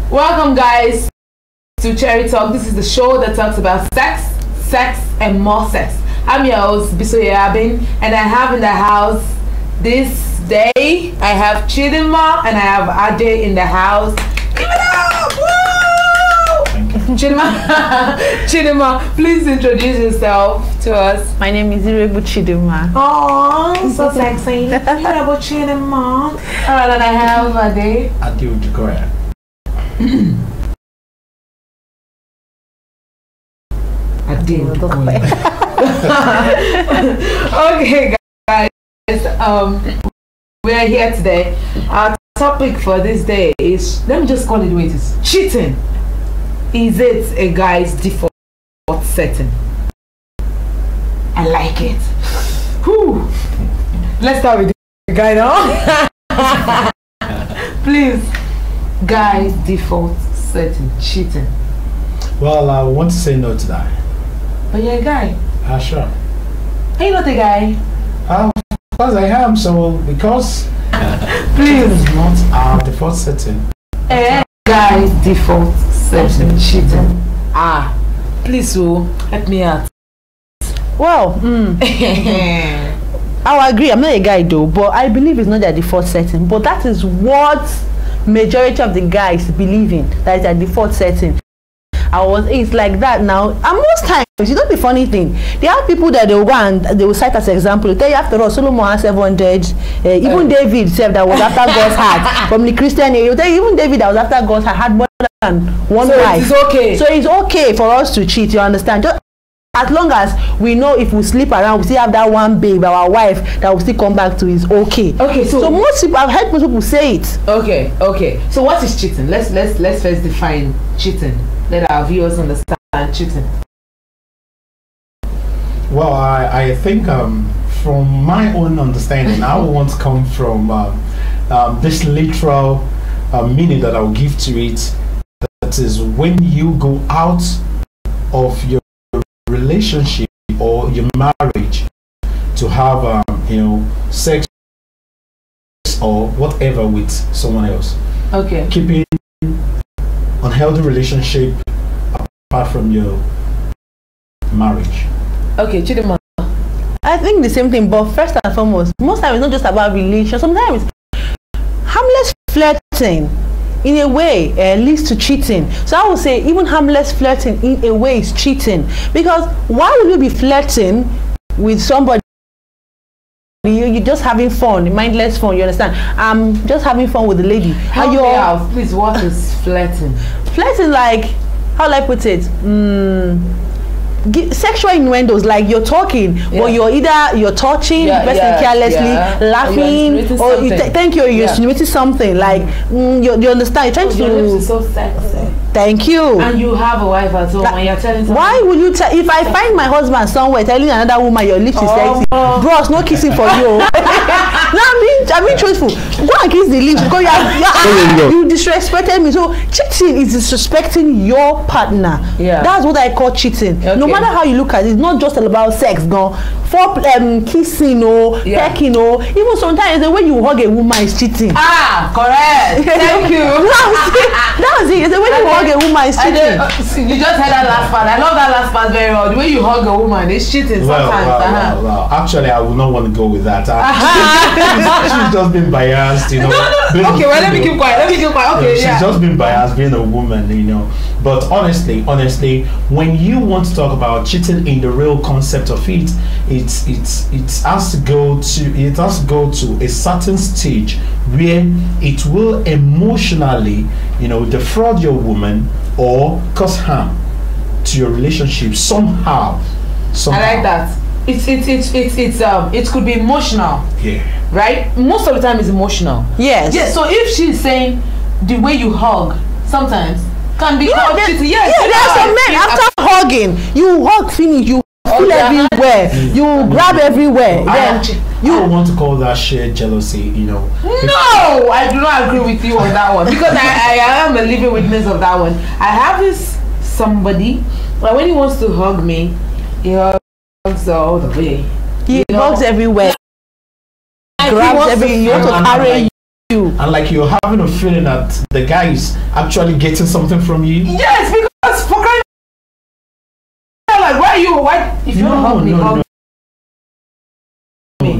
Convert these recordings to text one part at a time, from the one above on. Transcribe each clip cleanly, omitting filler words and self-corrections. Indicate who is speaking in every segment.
Speaker 1: Welcome guys to Cherry Talk. This is the show that talks about sex and more sex. I'm your host Bisoye Abin, and I have in the house this day I have Chidinma and I have Ade in the house. Give it up! Woo! Chidinma, please introduce yourself to us.
Speaker 2: My name is Irebu Chidinma.
Speaker 1: Oh, so sexy. Irebu Chidinma. Alright, and I have Ade.
Speaker 3: Ade Ujikoya.
Speaker 1: Okay guys, we are here today. Our topic for this day is, let me just call it the way it is, cheating. Is it a guy's default setting? I like it. Whew. Let's start with the guy now. Please, guy's default setting, cheating.
Speaker 3: Well, I want to say no to that.
Speaker 1: But you're a guy.
Speaker 3: Sure.
Speaker 1: Are you not a guy?
Speaker 3: Of course I am, so because
Speaker 1: please,
Speaker 3: it's not our default setting.
Speaker 1: A guy's default setting, cheating. Please, help me out.
Speaker 2: Well, I agree. I'm not a guy though, but I believe it's not their default setting. But that is what majority of the guys believe in. That is their default setting. It's like that now. And most times, you know the funny thing, they have people that they will go and they will cite as an example. They tell you, after all, Solomon has 700. Even David said that was after God's heart. From the Christian age, tell you, even David that was after God's heart had more than one wife.
Speaker 1: It's okay.
Speaker 2: So it's okay for us to cheat. You understand? Just as long as we know if we sleep around, we still have that one babe, our wife, that will still come back to is okay.
Speaker 1: Okay, so
Speaker 2: most people, I've heard most people say it.
Speaker 1: Okay. So what is cheating? Let's first define cheating. Let our viewers understand cheating.
Speaker 3: Well, I think from my own understanding, I want to come from this literal meaning that I'll give to it. That is when you go out of your relationship or your marriage to have sex or whatever with someone else.
Speaker 1: Okay.
Speaker 3: Keeping unhealthy relationship apart from your marriage.
Speaker 1: Okay, Chidinma.
Speaker 2: I think the same thing, but first and foremost, most times it's not just about relations. Sometimes harmless flirting in a way leads to cheating. So I would say even harmless flirting in a way is cheating, because why would you be flirting with somebody? You're just having fun, mindless fun, you understand? I'm just having fun with the lady.
Speaker 1: Help me out, please. What is flirting?
Speaker 2: Flirting, like, how will I put it? Sexual innuendos, like you're talking, or you're touching the person carelessly, laughing, or you're insinuating something, like you understand, you're trying to.
Speaker 1: Your lips is so sexy.
Speaker 2: Thank you.
Speaker 1: And you have a wife at home, and you're telling someone.
Speaker 2: Why would you tell? If I find my husband somewhere telling another woman your lips is sexy, bros, no kissing for you. No, I'm being truthful. Go and kiss the lips because you disrespected me. So cheating is disrespecting your partner.
Speaker 1: Yeah,
Speaker 2: that's what I call cheating. Okay. No matter how you look at it, it's not just about sex, gone. For kissing or pecking or even sometimes the way you hug a woman is cheating.
Speaker 1: Correct. Thank you.
Speaker 2: That was it. The way you hug a woman is cheating.
Speaker 1: You just heard that last part. I love that last part very well. The way you hug a woman is cheating sometimes.
Speaker 3: Well. Actually, I would not want to go with that. She's just been biased, you know.
Speaker 1: Okay, well, let me keep quiet. Okay,
Speaker 3: she's just been biased being a woman, you know. But honestly, when you want to talk about cheating in the real concept of it, it has to go to a certain stage where it will emotionally, defraud your woman or cause harm to your relationship somehow. I
Speaker 1: like that. It could be emotional.
Speaker 3: Yeah.
Speaker 1: Right? Most of the time it's emotional.
Speaker 2: Yes.
Speaker 1: Yeah. So if she's saying the way you hug, sometimes can be called cheating. Yes,
Speaker 2: there are some men after hugging, you hug finish, you feel everywhere, you grab everywhere.
Speaker 3: You want to call that shared jealousy, you know?
Speaker 1: No, I do not agree with you on that one because I am a living witness of that one. I have this somebody, like when he wants to hug me, he hugs all the way.
Speaker 2: He hugs everywhere. Grabs everything. You want to carry you.
Speaker 3: And like you're having a feeling that the guy is actually getting something from you.
Speaker 1: Yes, because for crying out loud, why if you don't hug me, hug me.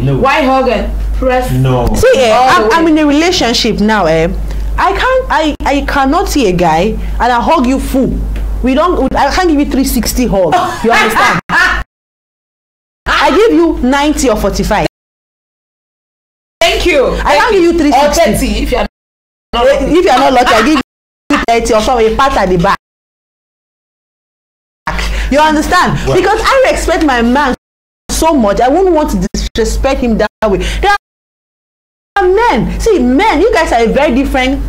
Speaker 3: No.
Speaker 1: Why hug and press?
Speaker 3: No.
Speaker 2: See, I'm in a relationship now. I cannot see a guy and I hug you full. I can't give you 360 hug. You understand? I give you 90 or 45.
Speaker 1: Thank you.
Speaker 2: I can't give you 360.
Speaker 1: Or 30 if
Speaker 2: you're not lucky. I give you 30 or so a pat at the back. You understand? Well, because I respect my man so much, I wouldn't want to disrespect him that way. There are men. See, men, you guys are a very different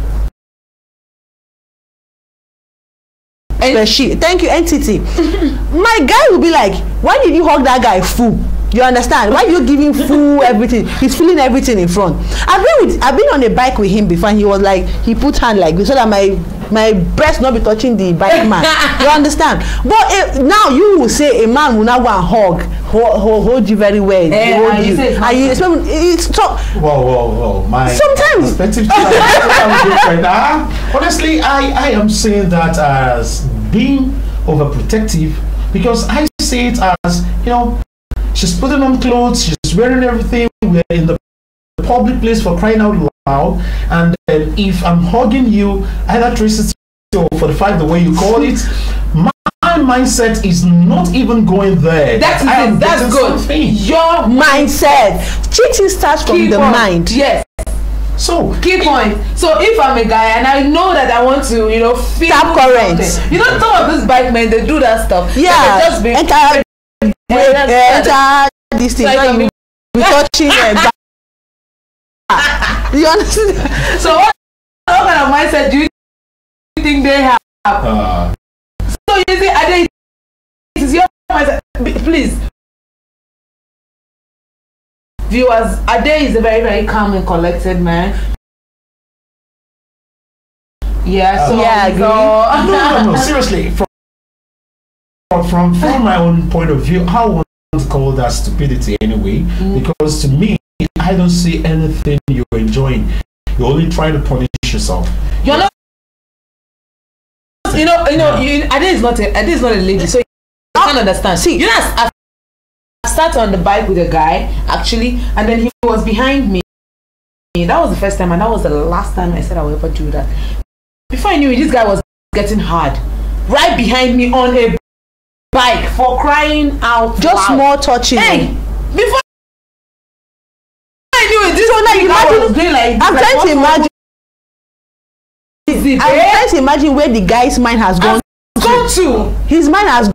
Speaker 2: thank you, entity. My guy will be like, why did you hug that guy full? You understand? Why you giving full everything? He's feeling everything in front. I've been on a bike with him before and he was like, he put hand like this so that my breast not be touching the bike man. You understand? But now you will say a man will not go and hold you very well. It's tough.
Speaker 3: Whoa.
Speaker 2: Sometimes.
Speaker 3: Perspective honestly, I am saying that as being overprotective because I see it as, you know, she's putting on clothes, she's wearing everything, we're in the public place for crying out loud, and if I'm hugging you, either 360 or 45, the way you call it, my mindset is not even going there.
Speaker 1: That's good.
Speaker 3: Something.
Speaker 1: Your
Speaker 2: mindset. Cheating starts from the mind.
Speaker 1: Yes.
Speaker 3: So
Speaker 1: key point. So if I'm a guy and I know that I want to, you know, feel
Speaker 2: tap currents.
Speaker 1: You know, some of these bike men, they do that stuff.
Speaker 2: Yeah.
Speaker 1: Just be
Speaker 2: enter this thing. So you be touching it. You understand?
Speaker 1: So what kind of mindset do you think they have? So you see, Ade, it is your mindset. Please. Viewers, Ade is a very, very calm and collected man. Yeah, so
Speaker 3: no, seriously, from my own point of view, I want to call that stupidity anyway, because to me, I don't see anything you're enjoying. You're only trying to punish yourself.
Speaker 1: You're not. Ade is not a lady, so you can't understand.
Speaker 2: See,
Speaker 1: you know, I sat on the bike with a guy actually, and then he was behind me. That was the first time, and that was the last time I said I would ever do that. Before I knew it, this guy was getting hard, right behind me on a bike, for crying out
Speaker 2: just loud. More touching.
Speaker 1: Hey, before I knew it, this one was doing like.
Speaker 2: I'm trying to imagine. I'm trying to imagine where the guy's mind has gone
Speaker 1: to.
Speaker 2: His mind has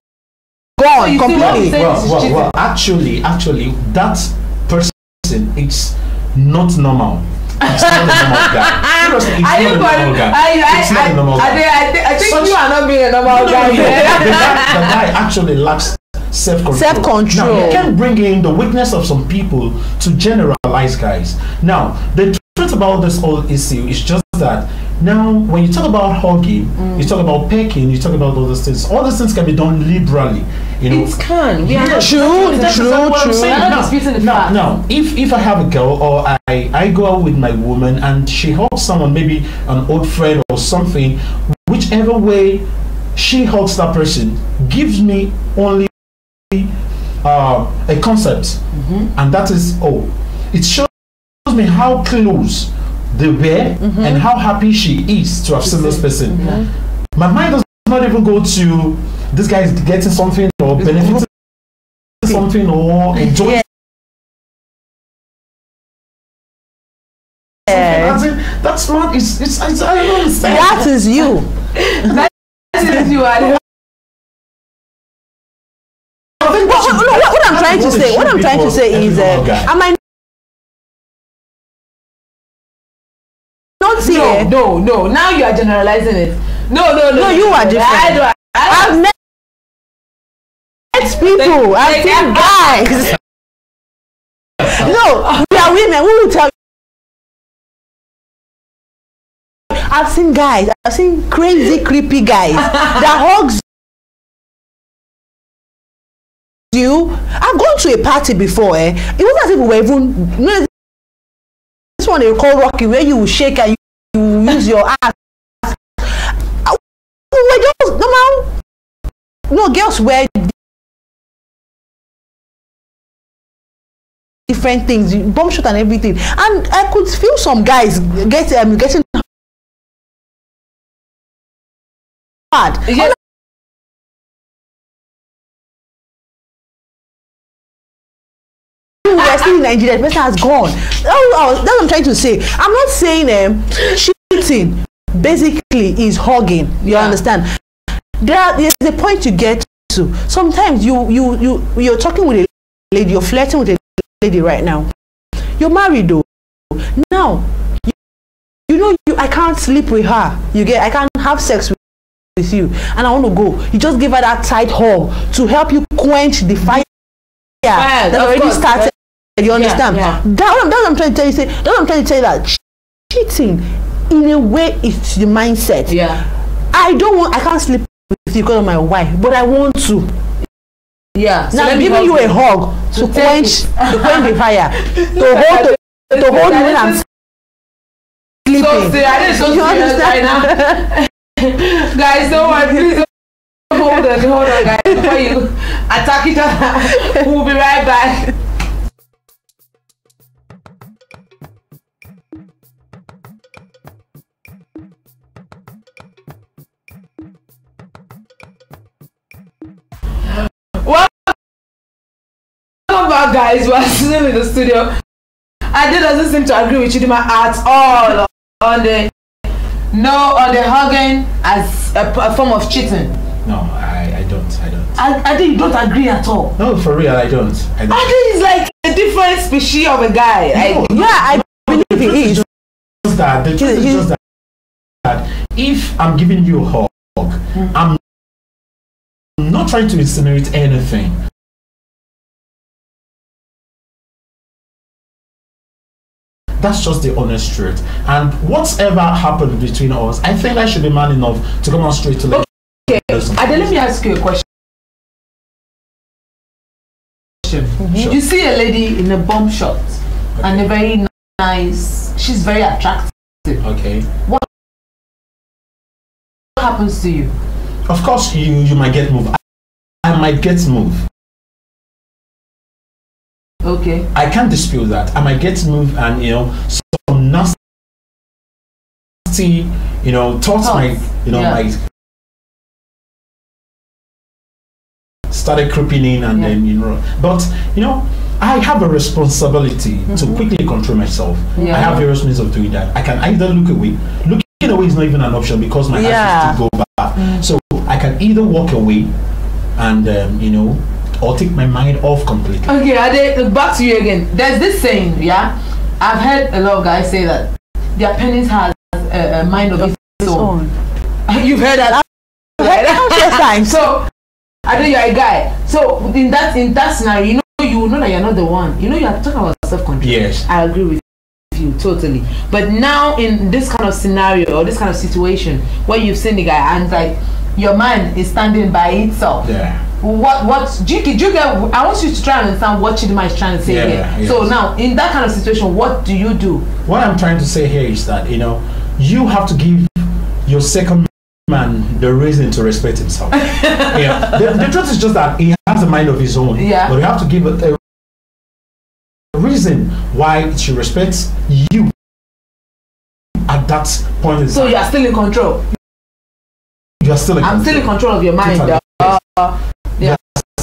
Speaker 2: gone completely.
Speaker 3: Well, actually, that person is not normal. It's not a normal guy. Seriously, it's not a normal guy. It's not a normal guy.
Speaker 1: I think you are not being a normal guy.
Speaker 3: The guy actually lacks self-control. Now, you can bring in the weakness of some people to generalize guys. Now, the truth about this whole issue is just that now when you talk about hugging, you talk about pecking, you talk about all those things. All those things can be done liberally. You know,
Speaker 1: it can. We are not
Speaker 2: true.
Speaker 3: Now, if I have a girl or I go out with my woman and she hugs someone, maybe an old friend or something, whichever way she hugs that person gives me only a concept, and that is it shows me how close they were and how happy she is to have seen this person. My mind does not even go to this guy is getting something or benefiting something or enjoying something. That's not. It's I don't understand.
Speaker 2: That is you.
Speaker 1: That is you.
Speaker 2: What I'm trying to say is am I not saying
Speaker 1: no, now you are generalizing it. No,
Speaker 2: you are different. I've met people. I've seen guys. No, we are women. We will tell you. I've seen guys. I've seen crazy, creepy guys that hugs you. I've gone to a party before. It wasn't as if we were even. You know, this one they call Rocky, where you shake and you use your ass. We were just normal. No, girls wear different things, bomb shot and everything, and I could feel some guys getting hard.
Speaker 1: Yeah.
Speaker 2: We are still in Nigeria. The person has gone. That's what I'm trying to say. I'm not saying cheating basically is hugging. You understand? There's a point you get to. Sometimes you're talking with a lady, you're flirting with a lady right now. You're married though. Now you know I can't sleep with her. I can't have sex with you, and I want to go. You just give her that tight hug to help you quench the fire that already started. You understand? That's what I'm trying to tell you. That's what I'm trying to tell you, that cheating in a way is the mindset. I can't sleep with you because of my wife, but I want to. So now I'm giving you a hug to quench the fire, to hold you when I'm sleeping.
Speaker 1: You understand? Right now? Guys, don't worry, please hold on, guys, before you attack each other. We'll be right back. Welcome back, guys. We're still in the studio. Ade doesn't seem to agree with Chidima at all on the hugging as a form of cheating.
Speaker 3: No, I don't.
Speaker 1: Ade, you don't agree at all.
Speaker 3: No, for real, I don't.
Speaker 1: Ade is like a different species of a guy.
Speaker 2: I believe he is.
Speaker 3: The truth is just that if I'm giving you a hug, I'm not trying to insinuate anything. That's just the honest truth. And whatever happened between us, I think I should be man enough to come on straight to let
Speaker 1: you. Ade, let me ask you a question. Sure. You see a lady in a bomb shot and a very nice, she's very attractive.
Speaker 3: Okay.
Speaker 1: What happens to you?
Speaker 3: Of course, you might get moved. I might get moved.
Speaker 1: Okay.
Speaker 3: I can't dispute that. I might get moved, and some nasty, thoughts might, might started creeping in, and then but I have a responsibility to quickly control myself. I have various means of doing that. I can either look away. Looking away is not even an option because my eyes still go back. So I can either walk away, and or take my mind off completely. Okay,
Speaker 1: Ade, back to you again. There's this saying, I've heard a lot of guys say that their penis has a mind of its own. You've heard that?
Speaker 2: Right?
Speaker 1: So, Ade, you're a guy. So in that scenario, you know that you're not the one. You are talking about self-control.
Speaker 3: Yes.
Speaker 1: I agree with you totally. But now in this kind of scenario or this kind of situation where you've seen the guy and like your mind is standing by itself. What do you get? I want you to try and understand what Chidima is trying to say here. Yes. So now, in that kind of situation, what do you do?
Speaker 3: What I'm trying to say here is that you have to give your second man the reason to respect himself. The truth is just that he has a mind of his own. But you have to give a reason why she respects you at that point in time.
Speaker 1: So you are still in control.
Speaker 3: You are still in control.
Speaker 1: I'm still in control of your mind.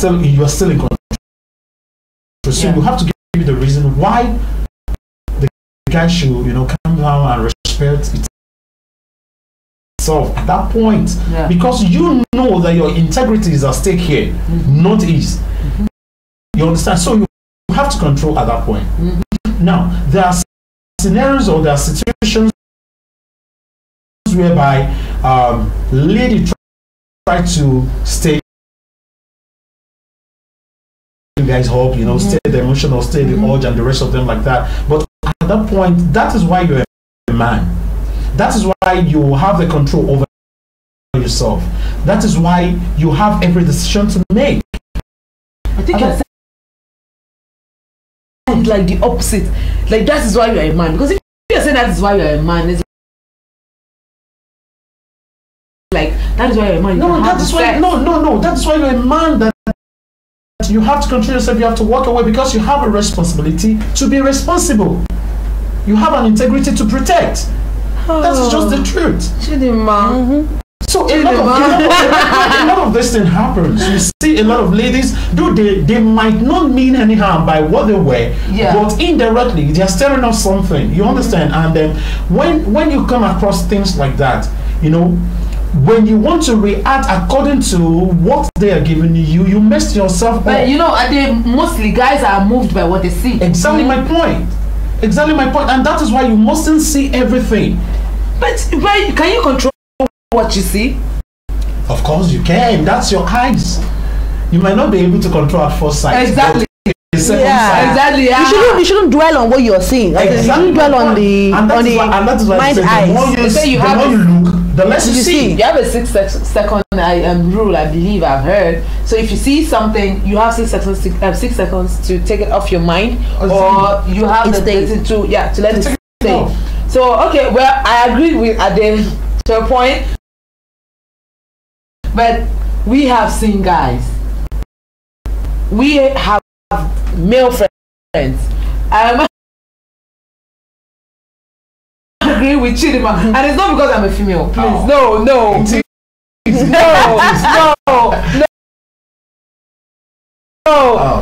Speaker 3: You are still in control. So you have to give the reason why the guy should, calm down and respect itself at that point. Because you know that your integrity is at stake here, not his. You understand? So you have to control at that point. Now, there are scenarios or there are situations whereby lady try to stay you guys up, you know, stay the emotional, stay the urge and the rest of them like that. But at that point, that is why you're a man. That is why you have the control over yourself. That is why you have every decision to make.
Speaker 1: I think you're saying like the opposite. Like that is why you're a man. Because if you're saying that is why you're a man, it's like that is why you're a man.
Speaker 3: No, that is why. No. That is why you're a man. That you have to control yourself. You have to walk away because you have a responsibility to be responsible. You have an integrity to protect. That's just the truth.
Speaker 1: Chidima.
Speaker 3: So a lot of this thing happens. You see a lot of ladies, though they might not mean any harm by what they wear, but indirectly they are stirring up something. You understand? And then when you come across things like that, you know, when you want to react according to what they are giving you, you mess yourself
Speaker 1: but
Speaker 3: up.
Speaker 1: you know, mostly guys are moved by what they see.
Speaker 3: Exactly my point. Exactly my point. And that is why you mustn't see everything.
Speaker 1: But can you control what you see?
Speaker 3: Of course you can. That's your eyes. You might not be able to control at first sight.
Speaker 1: Exactly.
Speaker 2: Exactly. You shouldn't dwell on what you're seeing. Exactly. You shouldn't dwell on the mind eyes.
Speaker 3: The more you look, the less you see.
Speaker 1: You have a 6 second rule, I believe I've heard. So if you see something, you have 6 seconds to take it off your mind, or you have the ability to let it stay. So okay, well, I agree with Ade to a point, but we have seen guys. We have male friends. I agree with Chidima, and it's not because I'm a female. Please, no.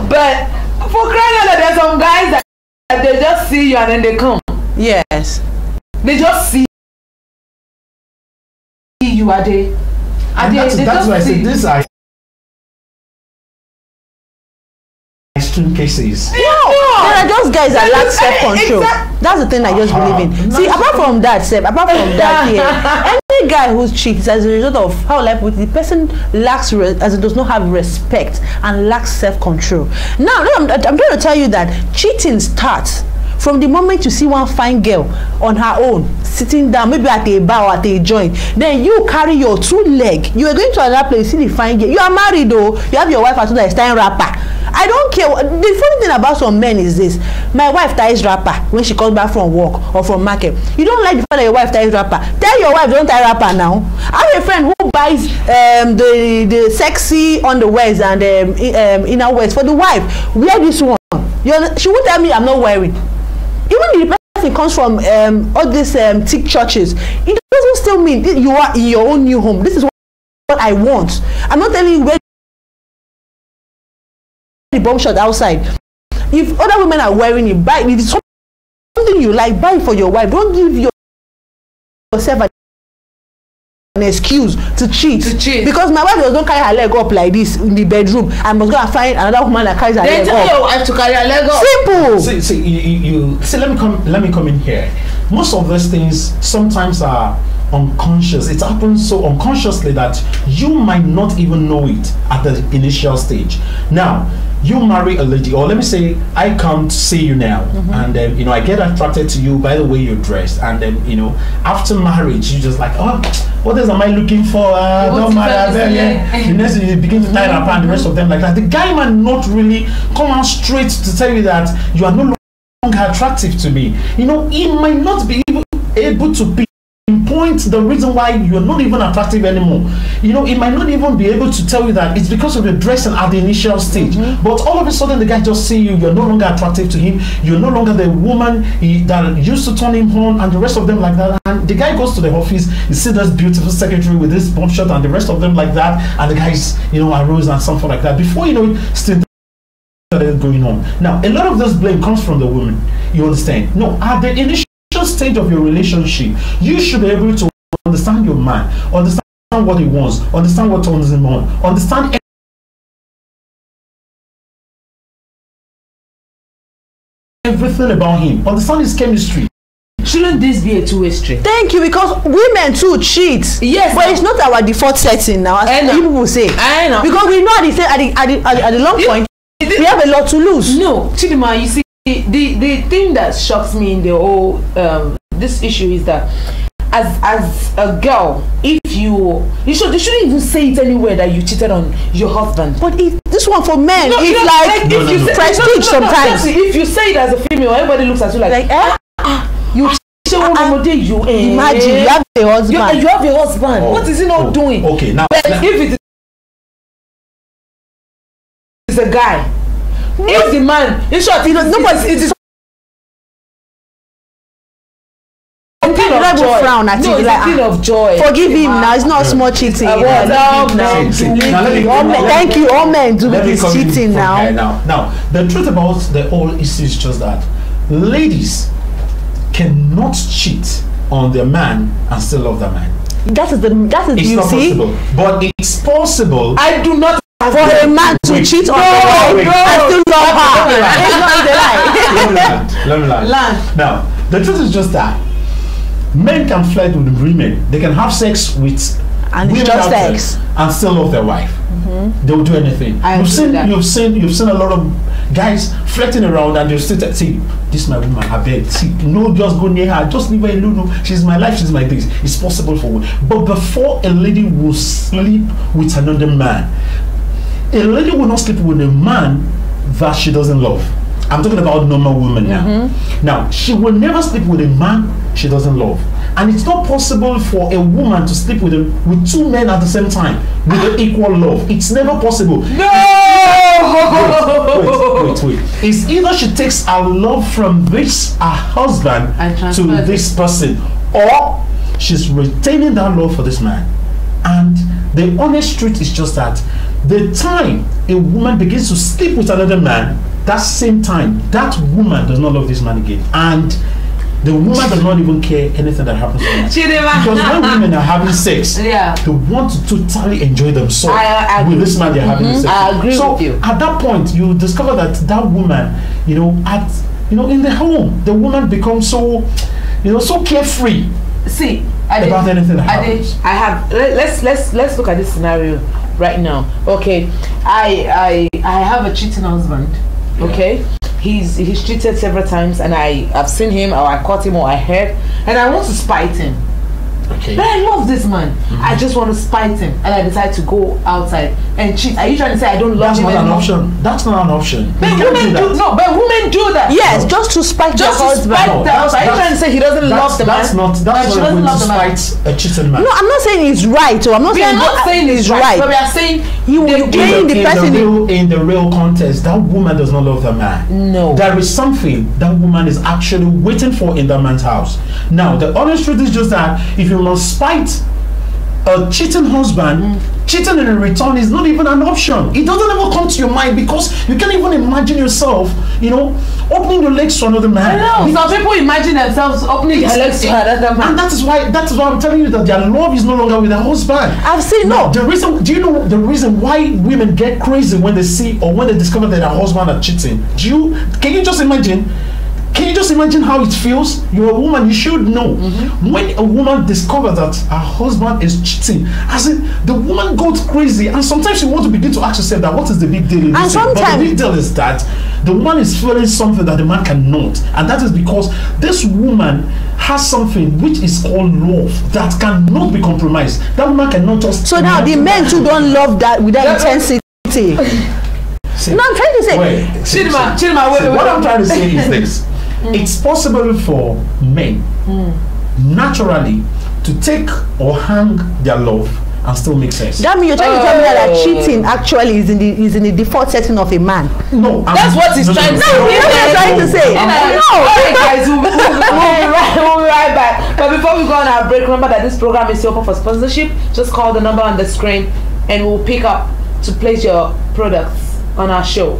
Speaker 1: But for crying out loud, there's some guys that they just see you and then they come.
Speaker 2: Yes.
Speaker 1: They just see you, Ade.
Speaker 3: That's why I said this are extreme cases.
Speaker 2: There are those guys that lack self-control. That's the thing I just believe in. See, apart from that, any guy who cheats as a result of how life with the person lacks as it does not have respect and lacks self-control. Now I'm going to tell you that cheating starts from the moment you see one fine girl on her own sitting down, maybe at a bar or at a joint, then you carry your 2 leg, you are going to another place, see the fine girl, you are married though, you have your wife at home that is tying wrapper. I don't care. The funny thing about some men is this: my wife ties wrapper when she comes back from work or from market. You don't like the fact that your wife ties wrapper. Tell your wife don't tie wrapper now. I have a friend who buys the sexy underwears and inner wears for the wife. Wear this one. She won't tell me I'm not wearing. Even the person comes from all these thick churches, it doesn't still mean you are in your own new home. This is what I want. I'm not telling you where the bomb shot outside. If other women are wearing it, buy it. If it's something you like, buy it for your wife. Don't give yourself an excuse to cheat. Because my wife does not carry her leg up like this in the bedroom. I must go and find another woman that carries her leg up.
Speaker 1: Then tell your wife to carry her leg up.
Speaker 2: Simple.
Speaker 3: See, let me come in here. Most of these things sometimes are unconscious. It happens so unconsciously that you might not even know it at the initial stage. Now, you marry a lady, or let me say I come to see you now, and then I get attracted to you by the way you're dressed, and then after marriage you just like, oh, what else am I looking for? Don't matter. The next thing you begin to tie up and the rest of them like that. The guy might not really come out straight to tell you that you are no longer attractive to me. He might not be able to pinpoint the reason why you're not even attractive anymore. He might not even be able to tell you that it's because of your dressing at the initial stage. But all of a sudden the guy just see you're no longer attractive to him, you're no longer the woman that used to turn him on, and the rest of them like that. And the guy goes to the office, you see this beautiful secretary with this bomb shot and the rest of them like that, and the guys arose and something like that. Before you know it, still going on. Now a lot of this blame comes from the woman. You understand? No, at the initial stage of your relationship, you should be able to understand your man, understand what he wants, understand what turns him on, understand everything about him, understand his chemistry.
Speaker 1: shouldn't this be a two-way street?
Speaker 2: Thank you, because women too cheat.
Speaker 1: Yes,
Speaker 2: but
Speaker 1: no.
Speaker 2: it's not our default setting now, as people will say.
Speaker 1: I know.
Speaker 2: Because we know at the long point, we have a lot to lose.
Speaker 1: No, Chidima, you see, the thing that shocks me in the whole this issue is that as a girl, if you shouldn't even say it anywhere that you cheated on your husband.
Speaker 2: But this one for men,
Speaker 1: No,
Speaker 2: it's
Speaker 1: no,
Speaker 2: like
Speaker 1: if you say
Speaker 2: prestige sometimes.
Speaker 1: If you say it as a female, everybody looks at you like
Speaker 2: you imagine you have a husband.
Speaker 1: You have a husband. What is he not doing?
Speaker 3: Okay, now
Speaker 1: But if it is a guy, if the man, in short, nobody. It is a thing of joy.
Speaker 2: Frown at
Speaker 1: No,
Speaker 2: it,
Speaker 1: it's
Speaker 2: like,
Speaker 1: a thing of joy.
Speaker 2: Forgive him now. It's not small cheating. Thank you. All men do this cheating now.
Speaker 3: Now, the truth about the whole issue is just that ladies cannot cheat on their man and still love their man.
Speaker 2: That is
Speaker 3: It's
Speaker 2: you
Speaker 3: not
Speaker 2: see.
Speaker 3: possible, but it's possible.
Speaker 1: I do not.
Speaker 2: For a man to cheat on the wife and still love her. It's not a lie.
Speaker 3: Let me lie. Now, the truth is just that men can flirt with women. They can have sex with
Speaker 2: And it's
Speaker 3: women
Speaker 2: just
Speaker 3: out there
Speaker 2: sex.
Speaker 3: and still love their wife. They will do anything. You've seen a lot of guys flirting around and they'll still see, this is my woman, I beg. See, no, just go near her, just leave her alone. No, she's my life, she's my this. It's possible for women. But before a lady will sleep with another man, a lady will not sleep with a man that she doesn't love. I'm talking about normal women now. Now, she will never sleep with a man she doesn't love. And it's not possible for a woman to sleep with two men at the same time with an equal love. It's never possible.
Speaker 1: No!
Speaker 3: Wait. It's either she takes her love from her husband to this person, or she's retaining that love for this man. And the honest truth is just that the time a woman begins to sleep with another man, that same time, that woman does not love this man again. And the woman does not even care anything that happens to her. Because when women are having sex, they want to totally enjoy themselves with this man they're having sex with.
Speaker 1: I agree with you.
Speaker 3: At that point, you discover that woman, in the home, the woman becomes so carefree.
Speaker 1: See,
Speaker 3: about anything that happens.
Speaker 1: Let's look at this scenario right now. Okay, I have a cheating husband. Okay, he's cheated several times, and I've seen him, or I caught him, or I heard, and I want to spite him.
Speaker 3: Okay.
Speaker 1: But I love this man. I just want to spite him, and I decide to go outside and cheat. Are you trying to say I don't love him anymore?
Speaker 3: That's not an option.
Speaker 1: But women do that.
Speaker 2: Yes, just to spite your husband.
Speaker 1: Are you trying to say he doesn't love the man?
Speaker 3: That's not going to spite a cheating man.
Speaker 2: No, I'm not saying it's right. I'm not saying
Speaker 1: it's right. But we are saying
Speaker 2: you're playing the person
Speaker 3: in the real context. That woman does not love the man.
Speaker 1: No,
Speaker 3: there is something that woman is actually waiting for in that man's house. Now, the honest truth is just that if you must spite a cheating husband, cheating in return is not even an option. It doesn't ever come to your mind because you can't even imagine yourself, opening your legs to another man.
Speaker 1: I know. Some people imagine themselves opening their legs to another man,
Speaker 3: and that is why I'm telling you that their love is no longer with their husband.
Speaker 2: I've seen
Speaker 3: the reason. Do you know the reason why women get crazy when they see or when they discover that their husband are cheating? Can you just imagine? Can you just imagine how it feels? You're a woman, you should know. When a woman discovers that her husband is cheating, as in the woman goes crazy, and sometimes you want to begin to ask yourself that what is the big deal in this? But the big deal is that the woman is feeling something that the man cannot, and that is because this woman has something which is called love that cannot be compromised. That woman cannot just.
Speaker 2: So now the men too don't love that with that intensity. No, I'm trying to say.
Speaker 1: Chidima,
Speaker 3: what I'm trying to say is this. It's possible for men naturally to take or hang their love and still make sex.
Speaker 2: That means you're trying to tell me that cheating actually is in the default setting of a man.
Speaker 3: No,
Speaker 1: that's what he's trying to say.
Speaker 2: You're trying to say. No.
Speaker 1: Alright, guys, we'll be right back. But before we go on our break, remember that this program is open for sponsorship. Just call the number on the screen, and we'll pick up to place your products on our show.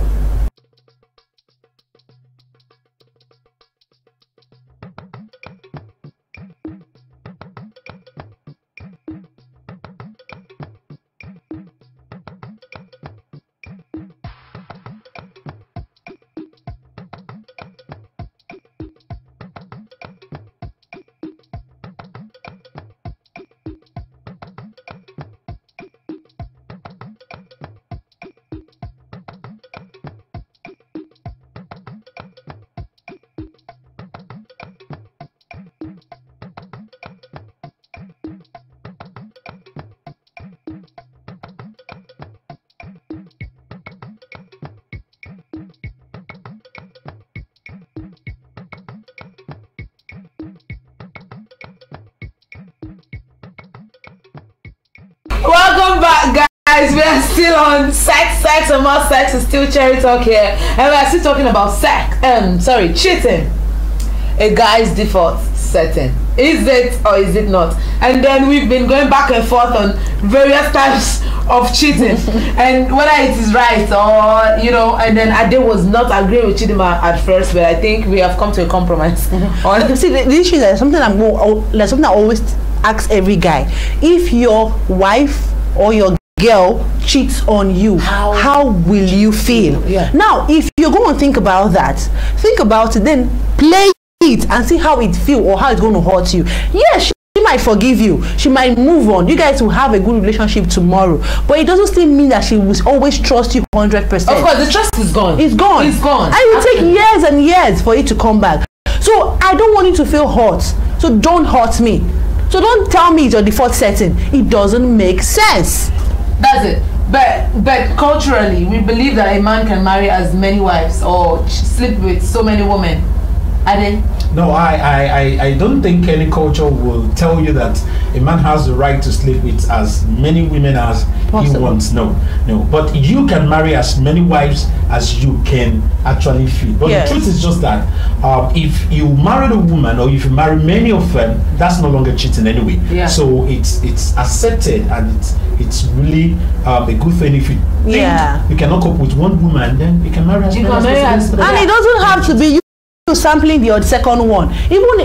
Speaker 1: guys, we are still on sex and more sex. Is still Cherry Talk here, and we are still talking about cheating. A guy's default setting. Is it or is it not? And then we've been going back and forth on various types of cheating and whether it is right or and then Ade was not agreeing with Chidima at first, but I think we have come to a compromise.
Speaker 2: See, the issue is something I always ask every guy: if your wife or your girl cheats on you, how will you feel?
Speaker 1: Yeah.
Speaker 2: Now, if you're going to think about it, then play it and see how it feels or how it's going to hurt you. Yes, she might forgive you, she might move on, you guys will have a good relationship tomorrow, but it doesn't still mean that she will always trust you 100%.
Speaker 1: Of course, the trust is gone.
Speaker 2: It's gone.
Speaker 1: It's gone.
Speaker 2: And it will take years and years for it to come back. So I don't want you to feel hurt, so don't hurt me. So don't tell me it's your default setting. It doesn't make sense.
Speaker 1: That's it. But culturally, we believe that a man can marry as many wives or sleep with so many women.
Speaker 3: No, I don't think any culture will tell you that a man has the right to sleep with as many women as he wants. No. But you can marry as many wives as you can actually feed. But the truth is just that if you marry a woman or if you marry many of them, that's no longer cheating anyway.
Speaker 1: Yeah.
Speaker 3: So it's accepted and it's really a good thing. If you think you cannot cope with one woman, then you can marry as many as possible.
Speaker 2: And it doesn't have to be you sampling the second one. Even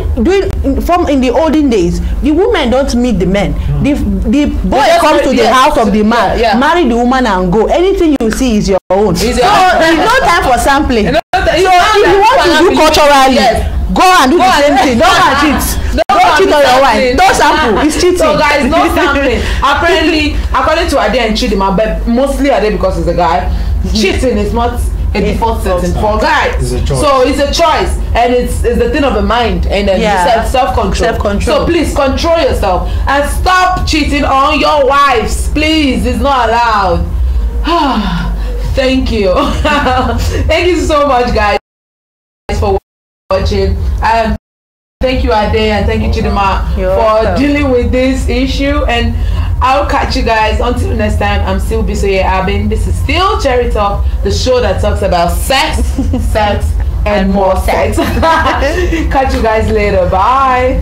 Speaker 2: in the olden days, the women don't meet the men. The boy comes to the house of the man, marry the woman and go. Anything you see is your own. So there's no time for sampling. So if you want to do culturally, go and do the same thing. Don't cheat. Don't cheat on your wife. Don't sample. It's cheating. So
Speaker 1: guys, no sampling. Apparently, according to Ade and Chidima, but mostly Ade because he's a guy, cheating is not a default setting for guys. So it's a choice, and it's the thing of the mind, and then self-control. So please control yourself and stop cheating on your wives. Please, it's not allowed. Thank you. Thank you so much, guys, for watching. Thank you, Ade, and thank you, Chidima, for dealing with this issue. And I'll catch you guys until next time. I'm still Bisoye Abin. This is still Cherry Talk, the show that talks about sex, sex, and more sex. Catch you guys later. Bye.